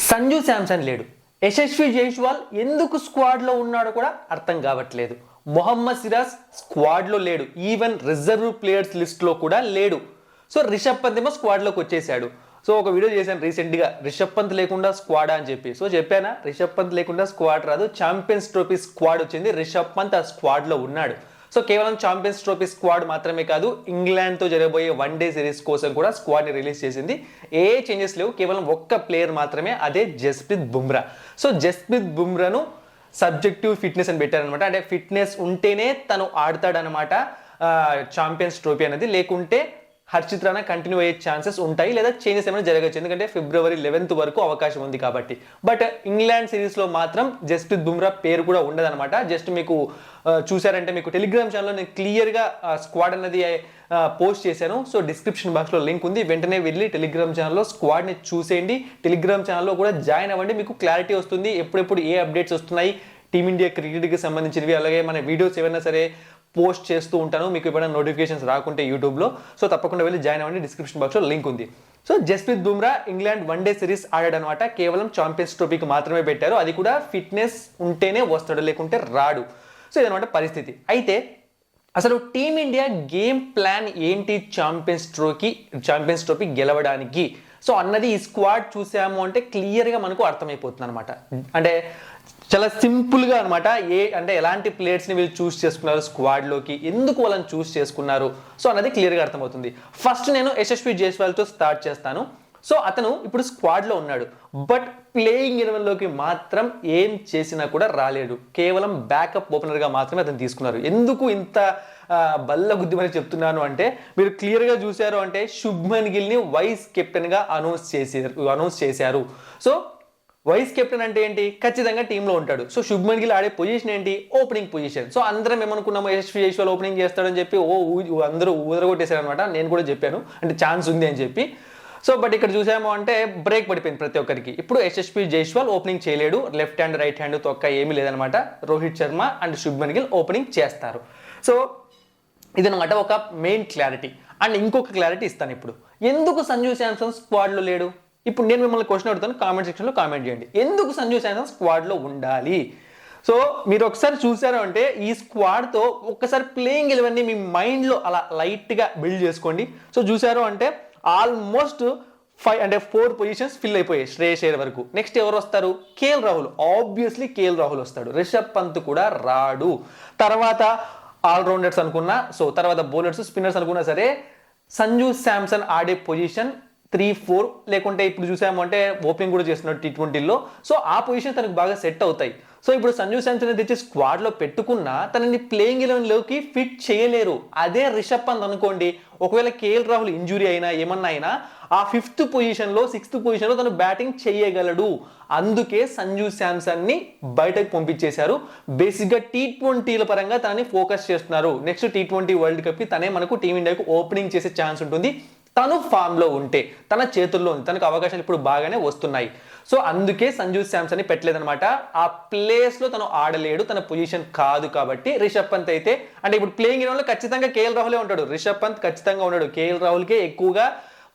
సంజు శాంసన్ లేడు. యశస్వి జైస్వాల్ ఎందుకు స్క్వాడ్లో ఉన్నాడో కూడా అర్థం కావట్లేదు. మొహమ్మద్ సిరాజ్ స్క్వాడ్లో లేడు, ఈవెన్ రిజర్వ్ ప్లేయర్స్ లిస్ట్లో కూడా లేడు. సో రిషబ్ పంత్ ఏమో స్క్వాడ్లోకి వచ్చేసాడు. సో ఒక వీడియో చేశాను రీసెంట్గా, రిషబ్ పంత్ లేకుండా స్క్వాడా అని చెప్పి. సో చెప్పానా, రిషబ్ పంత్ లేకుండా స్క్వాడ్ రాదు, ఛాంపియన్స్ ట్రోఫీ స్క్వాడ్ వచ్చింది, రిషబ్ పంత్ ఆ స్క్వాడ్లో ఉన్నాడు. సో కేవలం ఛాంపియన్స్ ట్రోఫీ స్క్వాడ్ మాత్రమే కాదు, ఇంగ్లాండ్తో జరగబోయే వన్డే సిరీస్ కోసం కూడా స్క్వాడ్ని రిలీజ్ చేసింది. ఏ చేంజెస్ లేవు, కేవలం ఒక్క ప్లేయర్ మాత్రమే, అదే జస్ప్రీత్ బుమ్రా. సో జస్ప్రీత్ బుమ్రాను సబ్జెక్టివ్ ఫిట్నెస్ అని పెట్టారనమాట. అంటే ఫిట్నెస్ ఉంటేనే తను ఆడతాడనమాట ఛాంపియన్స్ ట్రోఫీ అనేది, లేకుంటే హర్షిత్ రాణా కంటిన్యూ అయ్యే ఛాన్సెస్ ఉంటాయి, లేదా చేంజెస్ ఏమైనా జరగచ్చు, ఎందుకంటే ఫిబ్రవరి 11th వరకు అవకాశం ఉంది కాబట్టి. బట్ ఇంగ్లాండ్ సిరీస్లో మాత్రం జస్ప్రీత్ బుమ్రా పేరు కూడా ఉండదన్నమాట. జస్ట్ మీకు చూసారంటే మీకు టెలిగ్రామ్ ఛానల్లో నేను క్లియర్గా స్క్వాడ్ అన్నది పోస్ట్ చేశాను. సో డిస్క్రిప్షన్ బాక్స్లో లింక్ ఉంది, వెంటనే వెళ్ళి టెలిగ్రామ్ ఛానల్లో స్క్వాడ్ని చూసేయండి. టెలిగ్రామ్ ఛానల్లో కూడా జాయిన్ అవ్వండి, మీకు క్లారిటీ వస్తుంది ఎప్పుడెప్పుడు ఏ అప్డేట్స్ వస్తున్నాయి టీమిండియా క్రికెట్కి సంబంధించినవి, అలాగే మన వీడియోస్ ఏమైనా సరే పోస్ట్ చేస్తూ ఉంటాను, మీకు ఎప్పుడైనా నోటిఫికేషన్స్ రాకుంటే యూట్యూబ్లో. సో తప్పకుండా వెళ్ళి జాయిన్ అవ్వండి, డిస్క్రిప్షన్ బాక్స్లో లింక్ ఉంది. So Jasprit Bumrah England one day series ఆడాడనమాట, కేవలం ఛాంపియన్స్ ట్రోఫీకి మాత్రమే పెట్టారు, అది కూడా ఫిట్నెస్ ఉంటేనే వస్తాడు, లేకుంటే రాడు. సో ఇదనమాట పరిస్థితి. అయితే అసలు టీమిండియా గేమ్ ప్లాన్ ఏంటి ఛాంపియన్స్ ట్రోఫీ గెలవడానికి? సో అన్నది ఈ స్క్వాడ్ చూసాము అంటే క్లియర్గా మనకు అర్థమైపోతుంది అనమాట. అంటే చాలా సింపుల్గా అనమాట. అంటే ఎలాంటి ప్లేయర్స్ని వీళ్ళు చూస్ చేసుకున్నారు స్క్వాడ్లోకి, ఎందుకు వాళ్ళని చూస్ చేసుకున్నారు, సో అన్నది క్లియర్గా అర్థమవుతుంది. ఫస్ట్ నేను యశస్వి జైస్వాల్తో స్టార్ట్ చేస్తాను. సో అతను ఇప్పుడు స్క్వాడ్లో ఉన్నాడు, బట్ ప్లేయింగ్ 11లోకి మాత్రం ఏం చేసినా కూడా రాలేడు. కేవలం బ్యాకప్ ఓపెనర్గా మాత్రమే అతను తీసుకున్నారు. ఎందుకు ఇంత బల్ల గుద్దిమని చెప్తున్నాను అంటే, మీరు క్లియర్గా చూశారు అంటే శుభ్మన్ గిల్ని వైస్ కెప్టెన్గా అనౌన్స్ చేశారు. సో వైస్ కెప్టెన్ అంటే ఏంటి, ఖచ్చితంగా టీంలో ఉంటాడు. సో శుభ్మన్ గిల్ ఆడే పొజిషన్ ఏంటి, ఓపెనింగ్ పొజిషన్. సో అందరం ఏమనుకున్నాము, యశస్వి జైస్వాల్ ఓపెనింగ్ చేస్తాడని చెప్పి అందరూ ఊదరగొట్టేశారనమాట. నేను కూడా చెప్పాను అంటే ఛాన్స్ ఉంది అని చెప్పి. సో బట్ ఇక్కడ చూసాము అంటే బ్రేక్ పడిపోయింది ప్రతి ఒక్కరికి. ఇప్పుడు యశస్వి జైస్వాల్ ఓపెనింగ్ చేయలేడు, లెఫ్ట్ హ్యాండ్ రైట్ హ్యాండ్ తొక్క ఏమీ లేదనమాట. రోహిత్ శర్మ అండ్ శుభ్మన్ గిల్ ఓపెనింగ్ చేస్తారు. సో ఇదనమాట ఒక మెయిన్ క్లారిటీ. అండ్ ఇంకొక క్లారిటీ ఇస్తాను ఇప్పుడు, ఎందుకు సంజు శాంసన్ స్క్వాడ్లో లేడు. ఇప్పుడు నేను మిమ్మల్ని క్వశ్చన్ అడుగుతాను, కామెంట్ సెక్షన్లో కామెంట్ చేయండి, ఎందుకు సంజు శాంసన్ స్క్వాడ్లో ఉండాలి. సో మీరు ఒకసారి చూసారు అంటే ఈ స్క్వాడ్తో ఒక్కసారి ప్లేయింగ్ 11ని మీ మైండ్లో అలా లైట్గా బిల్డ్ చేసుకోండి. సో చూసారు అంటే ఆల్మోస్ట్ 4 పొజిషన్స్ ఫిల్ అయిపోయాయి శ్రేయస్ అయ్యర్ వరకు. నెక్స్ట్ ఎవరు వస్తారు, KL Rahul. Obviously KL Rahul వస్తాడు, రిషబ్ పంత్ కూడా రాడు. తర్వాత ఆల్రౌండర్స్ అనుకున్నా, సో తర్వాత బౌలర్స్ స్పిన్నర్స్ అనుకున్నా సరే సంజు శాంసన్ ఆడే పొజిషన్ 3-4, లేకుంటే ఇప్పుడు చూసాము అంటే ఓపెనింగ్ కూడా చేస్తున్నాడు T20లో. సో ఆ పొజిషన్ తనకు బాగా సెట్ అవుతాయి. సో ఇప్పుడు సంజు శాంసన్ తెచ్చి స్క్వాడ్లో పెట్టుకున్నా తనని ప్లేయింగ్ 11లోకి ఫిట్ చేయలేరు. అదే రిషబ్ పంత్ అనుకోండి, ఒకవేళ కేఎల్ రాహుల్ ఇంజురీ అయినా ఏమన్నా అయినా ఆ 5th పొజిషన్లో 6th పొజిషన్లో తను బ్యాటింగ్ చేయగలడు. అందుకే సంజు శాంసన్ని బయటకు పంపించేశారు. బేసిక్గా T20ల పరంగా తనని ఫోకస్ చేస్తున్నారు. నెక్స్ట్ T20 వరల్డ్ కప్కి తనే మనకు టీమిండియాకు ఓపెనింగ్ చేసే ఛాన్స్ ఉంటుంది, తను ఫామ్లో ఉంటే, తన చేతుల్లో ఉంది, తనకు అవకాశాలు ఇప్పుడు బాగానే వస్తున్నాయి. సో అందుకే సంజు శాంసన్ని పెట్టలేదనమాట. ఆ ప్లేస్లో తను ఆడలేడు, తన పొజిషన్ కాదు కాబట్టి. రిషబ్ పంత్ అయితే అంటే ఇప్పుడు ప్లేయింగ్ 11లో ఖచ్చితంగా కేఎల్ రాహులే ఉంటాడు, రిషబ్ పంత్ ఖచ్చితంగా ఉన్నాడు. కేఎల్ రాహుల్కే ఎక్కువగా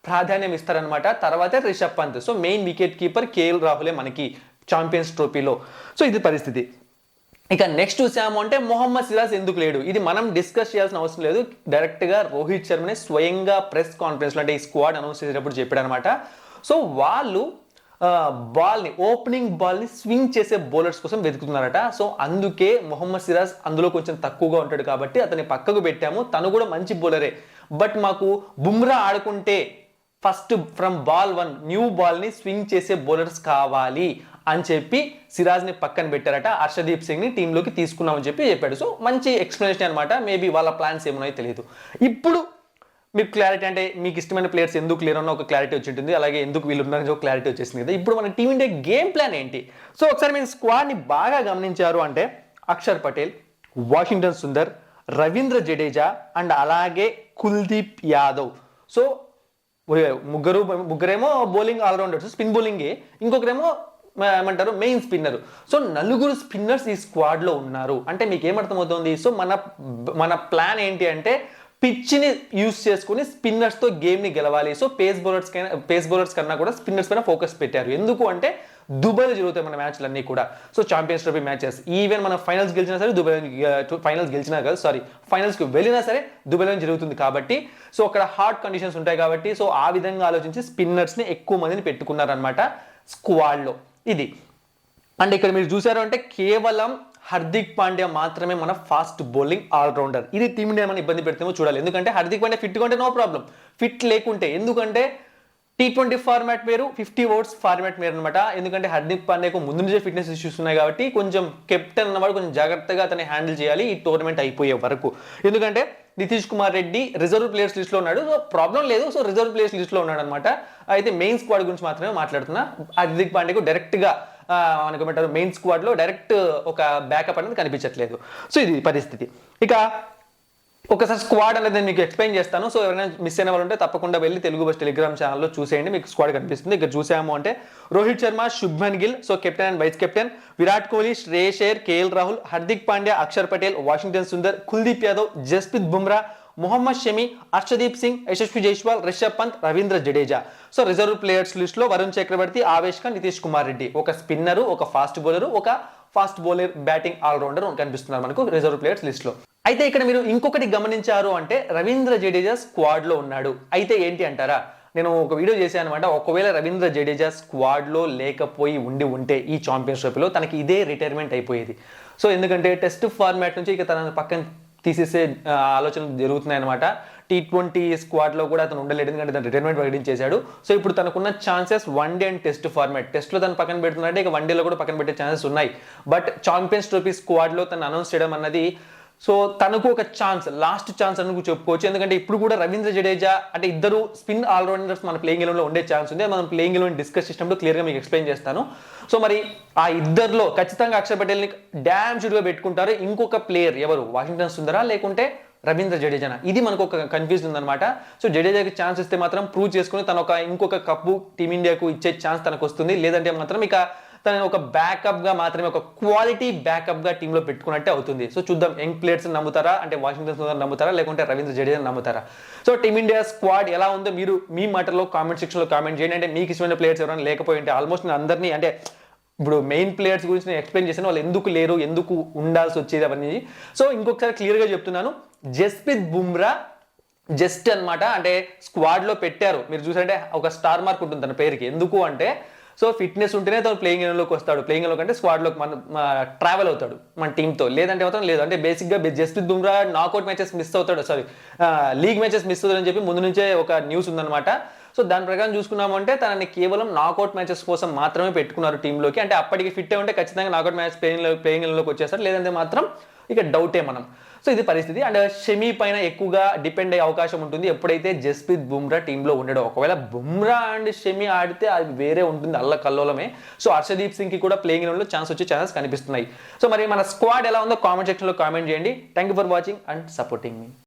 ప్రాధాన్యం ఇస్తారనమాట, తర్వాతే Rishabh Pant. So main wicket keeper KL రాహులే మనకి ఛాంపియన్స్ ట్రోఫీలో. సో ఇది పరిస్థితి. ఇక నెక్స్ట్ చూసాము అంటే మొహమ్మద్ సిరాజ్ ఎందుకు లేడు, ఇది మనం డిస్కస్ చేయాల్సిన అవసరం లేదు. డైరెక్ట్గా రోహిత్ శర్మనే స్వయంగా ప్రెస్ కాన్ఫరెన్స్లో అంటే ఈ స్క్వాడ్ అనౌన్స్ చేసేటప్పుడు చెప్పాడనమాట. సో వాళ్ళు ఓపెనింగ్ బాల్ని స్వింగ్ చేసే బౌలర్స్ కోసం వెతుకుతున్నారట. సో అందుకే మొహమ్మద్ సిరాజ్ అందులో కొంచెం తక్కువగా ఉంటాడు కాబట్టి అతన్ని పక్కకు పెట్టాము. తను కూడా మంచి బౌలరే, బట్ మాకు బుమ్రా ఆడుకుంటే ఫస్ట్ ఫ్రమ్ బాల్ 1 న్యూ బాల్ని స్వింగ్ చేసే బౌలర్స్ కావాలి అని చెప్పి సిరాజ్ని పక్కన పెట్టారట. హర్షదీప్ సింగ్ని టీంలోకి తీసుకున్నామని చెప్పాడు. సో మంచి ఎక్స్ప్లెనేషన్ అనమాట. మేబీ వాళ్ళ ప్లాన్స్ ఏమన్నాయో తెలియదు. ఇప్పుడు మీకు క్లారిటీ అంటే మీకు ఇష్టమైన ప్లేయర్స్ ఎందుకు లేరన్న ఒక క్లారిటీ వచ్చి ఉంటుంది, అలాగే ఎందుకు వీళ్ళు ఉన్నారని ఒక క్లారిటీ వచ్చేసింది కదా. ఇప్పుడు మన టీమిండియా గేమ్ ప్లాన్ ఏంటి? సో ఒకసారి మీరు స్క్వాడ్ని బాగా గమనించారు అంటే అక్షర్ పటేల్, వాషింగ్టన్ సుందర్, రవీంద్ర జడేజా అండ్ అలాగే కుల్దీప్ యాదవ్. సో ముగ్గురేమో బౌలింగ్ ఆల్రౌండర్స్, స్పిన్ బౌలింగే, ఇంకొకరేమో ఏమంటారు మెయిన్ స్పిన్నర్. సో 4 స్పిన్నర్స్ ఈ స్క్వాడ్లో ఉన్నారు అంటే మీకు ఏమర్థమవుతుంది. సో మన ప్లాన్ ఏంటి అంటే పిచ్ని యూస్ చేసుకుని స్పిన్నర్స్తో గేమ్ని గెలవాలి. సో పేస్ బౌలర్స్ కన్నా కూడా స్పిన్నర్స్ పైన ఫోకస్ పెట్టారు. ఎందుకు అంటే దుబాయ్లో జరుగుతాయి మన మ్యాచ్లు అన్నీ కూడా. So champions trophy matches even మనం ఫైనల్స్ గెలిచినా సరే దుబాయ్, ఫైనల్స్ గెలిచినా కాదు సారీ ఫైనల్స్కి వెళ్ళినా సరే దుబాయ్లో జరుగుతుంది కాబట్టి సో అక్కడ హార్డ్ కండిషన్స్ ఉంటాయి కాబట్టి సో ఆ విధంగా ఆలోచించి స్పిన్నర్స్ని ఎక్కువ మందిని పెట్టుకున్నారనమాట స్క్వాడ్లో. ఇది అండ్ ఇక్కడ మీరు చూసారు అంటే కేవలం హార్దిక్ పాండ్యా మాత్రమే మన ఫాస్ట్ బౌలింగ్ ఆల్రౌండర్. ఇది టీమిండియా మనం ఇబ్బంది పెడితేమో చూడాలి. ఎందుకంటే హార్దిక్ పాండ్యా ఫిట్గా ఉంటే నో ప్రాబ్లం, ఫిట్ లేకుంటే ఎందుకంటే T20 ఫార్మాట్ వేరు, 50 ఓవర్స్ ఫార్మాట్ వేరు అనమాట. ఎందుకంటే హార్దిక్ పాండ్యాకు ముందు నుంచే ఫిట్నెస్ ఇష్యూస్ ఉన్నాయి కాబట్టి కొంచెం కెప్టెన్ అన్నవాడు కొంచెం జాగ్రత్తగా అతన్ని హ్యాండిల్ చేయాలి ఈ టోర్నమెంట్ అయిపోయే వరకు. ఎందుకంటే నితీష్ కుమార్ రెడ్డి రిజర్వ్ ప్లేయర్స్ లిస్ట్లో ఉన్నాడు, సో ప్రాబ్లం లేదు. సో రిజర్వ్ ప్లేయర్స్ లిస్ట్లో ఉన్నాడు అనమాట. అయితే మెయిన్ స్క్వాడ్ గురించి మాత్రమే మాట్లాడుతున్నా. హార్దిక్ పాండ్యాకు డైరెక్ట్గా మనకు మెయిన్ స్క్వాడ్లో డైరెక్ట్ ఒక బ్యాకప్ అనేది కనిపించట్లేదు. సో ఇది పరిస్థితి. ఇక ఒకసారి స్క్వాడ్ అనేది నేను మీకు ఎక్స్ప్లెయిన్ చేస్తాను. సో ఎవరైనా మిస్ అయిన వాళ్ళు ఉంటే తప్పకుండా వెళ్ళి తెలుగు బస్ టెలిగ్రామ్ ఛానల్లో చూసేయండి, మీకు స్క్వాడ్ కనిపిస్తుంది. ఇక్కడ చూసాము అంటే Rohit Sharma, Shubman Gill so captain and vice captain, Virat Kohli, Shreyas Iyer, KL Rahul, Hardik Pandya, Axar Patel, Washington Sundar, Kuldeep Yadav, Jasprit Bumrah, Mohammed Shami, Harshdeep Singh, Yashasvi Jaiswal, Rishabh Pant, Ravindra Jadeja. So reserve players list లో వరుణ్ చక్రవర్తి, ఆవేష్ ఖాన్, నితీష్ కుమార్ రెడ్డి. ఒక స్పిన్నర్, ఒక ఫాస్ట్ బౌలర్, ఒక ఫాస్ట్ బౌలర్ బ్యాటింగ్ ఆల్రౌండర్ కనిపిస్తున్నారు మనకు రిజర్వ్ ప్లేయర్స్ లిస్ట్ లో. అయితే ఇక్కడ మీరు ఇంకొకటి గమనించారు అంటే రవీంద్ర జడేజా స్క్వాడ్ లో ఉన్నాడు. అయితే ఏంటి అంటారా, నేను ఒక వీడియో చేశాను అనమాట. ఒకవేళ రవీంద్ర జడేజా స్క్వాడ్ లో లేకపోయి ఉంటే ఈ ఛాంపియన్స్ ట్రోఫీలో తనకి ఇదే రిటైర్మెంట్ అయిపోయేది. సో ఎందుకంటే టెస్ట్ ఫార్మాట్ నుంచి ఇక తన పక్కన తీసేసే ఆలోచనలు జరుగుతున్నాయి అనమాట. T20 స్క్వాడ్లో కూడా అతను ఉండలేదు, ఎందుకంటే తను రిటైర్మెంట్ ప్రకటించేశాడు. సో ఇప్పుడు తనకున్న chances one day and test format. టెస్ట్లో తను పక్కన పెడుతున్నారంటే ఇక వన్డేలో కూడా పక్కన పెట్టే ఛాన్సెస్ ఉన్నాయి. బట్ ఛాంపియన్స్ ట్రోఫీ స్క్వాడ్లో తను అనౌన్స్ చేయడం అన్నది సో తనకు ఒక ఛాన్స్, లాస్ట్ ఛాన్స్ అని చెప్పుకోవచ్చు. ఎందుకంటే ఇప్పుడు కూడా రవీంద్ర జడేజా అంటే ఇద్దరు స్పిన్ ఆల్రౌండర్స్ మన ప్లేయింగ్ ఎలెవెన్లో ఉండే ఛాన్స్ ఉంది. మనం ప్లేయింగ్ ఎలెవెన్ డిస్కస్ చేసినప్పుడు క్లియర్గా మీకు ఎక్స్ప్లెయిన్ చేస్తాను. సో మరి ఆ ఇద్దరిలో ఖచ్చితంగా అక్షర్ పటేల్ని డ్యామ్ షూట్గా పెట్టుకుంటారు. ఇంకొక ప్లేయర్ ఎవరు, వాషింగ్టన్ సుందరా లేకుంటే రవీంద్ర జడేజానా, ఇది మనకు ఒక కన్ఫ్యూజన్ ఉందన్నమాట. సో జడేజాకి ఛాన్స్ ఇస్తే మాత్రం ప్రూవ్ చేసుకుని తన ఇంకొక కప్పు టీమిండియాకు ఇచ్చే ఛాన్స్ తనకు వస్తుంది. లేదంటే మాత్రం ఇక తనని ఒక బ్యాకప్ గా మాత్రమే, ఒక క్వాలిటీ బ్యాకప్ గా టీంలో పెట్టుకున్నట్టే అవుతుంది. సో చూద్దాం యంగ్ ప్లేయర్స్ నమ్ముతారా, అంటే వాషింగ్టన్ సుందర్ నమ్ముతారా లేకుంటే రవీంద్ర జడేజా నమ్ముతారా. సో టీమిండియా స్క్వాడ్ ఎలా ఉందో మీరు మీ మాటలో కామెంట్ సెక్షన్ లో కామెంట్ చేయండి. అంటే మీకు ఇష్టమైన ప్లేయర్స్ ఎవరైనా లేకపోయి ఉంటే, ఆల్మోస్ట్ నేను అందరినీ అంటే ఇప్పుడు మెయిన్ ప్లేయర్స్ గురించి నేను ఎక్స్ప్లెయిన్ చేశాను, వాళ్ళు ఎందుకు లేరు, ఎందుకు ఉండాల్సి వచ్చేది అవన్నీ. సో ఇంకొకసారి క్లియర్గా చెప్తున్నాను, జస్ప్రీత్ బుమ్రా జస్ట్ అనమాట అంటే స్క్వాడ్ లో పెట్టారు. మీరు చూసారంటే ఒక స్టార్ మార్క్ ఉంటుంది తన పేరుకి. ఎందుకు అంటే సో ఫిట్నెస్ ఉంటేనే తను ప్లేయింగ్ ఎలెవెన్లోకి వస్తాడు, ప్లేయింగ్ ఎలెవెన్ అంటే స్క్వాడ్లోకి మన ట్రావెల్ అవుతాడు మన టీంతో. లేదంటే మాత్రం లేదు. అంటే బేసిక్గా Jasprit Bumrah knockout matches miss అవుతాడు, సారీ లీగ్ మ్యాచెస్ మిస్ అవుతాడని చెప్పి ముందు నుంచే ఒక న్యూస్ ఉందన్నమాట. సో దాని ప్రకారం చూసుకున్నామంటే తనని కేవలం నాకౌట్ మ్యాచెస్ కోసం మాత్రమే పెట్టుకున్నారు టీంలోకి. అంటే అప్పటికి ఫిట్ అయి ఉంటే ఖచ్చితంగా నాకౌట్ మ్యాచ్ ప్లేయింగ్ ఎలెవెన్లోకి వచ్చేస్తారు, లేదంటే మాత్రం ఇక డౌటే మనం. సో ఇది పరిస్థితి. అండ్ షమీ పైన ఎక్కువగా డిపెండ్ అయ్యే అవకాశం ఉంటుంది ఎప్పుడైతే జస్ప్రీత్ బుమ్రా టీంలో ఉండడం. ఒకవేళ బుమ్రా అండ్ షమీ ఆడితే అది వేరే ఉంటుంది, అల్లకల్లోలమే. సో హర్షదీప్ సింగ్ కి కూడా ప్లేయింగ్ ఎలెవెన్లో ఛాన్స్ వచ్చే ఛాన్సెస్ కనిపిస్తున్నాయి. సో మరి మన స్క్వాడ్ ఎలా ఉందో కామెంట్ సెక్షన్లో కామెంట్ చేయండి. Thank you for watching and supporting me.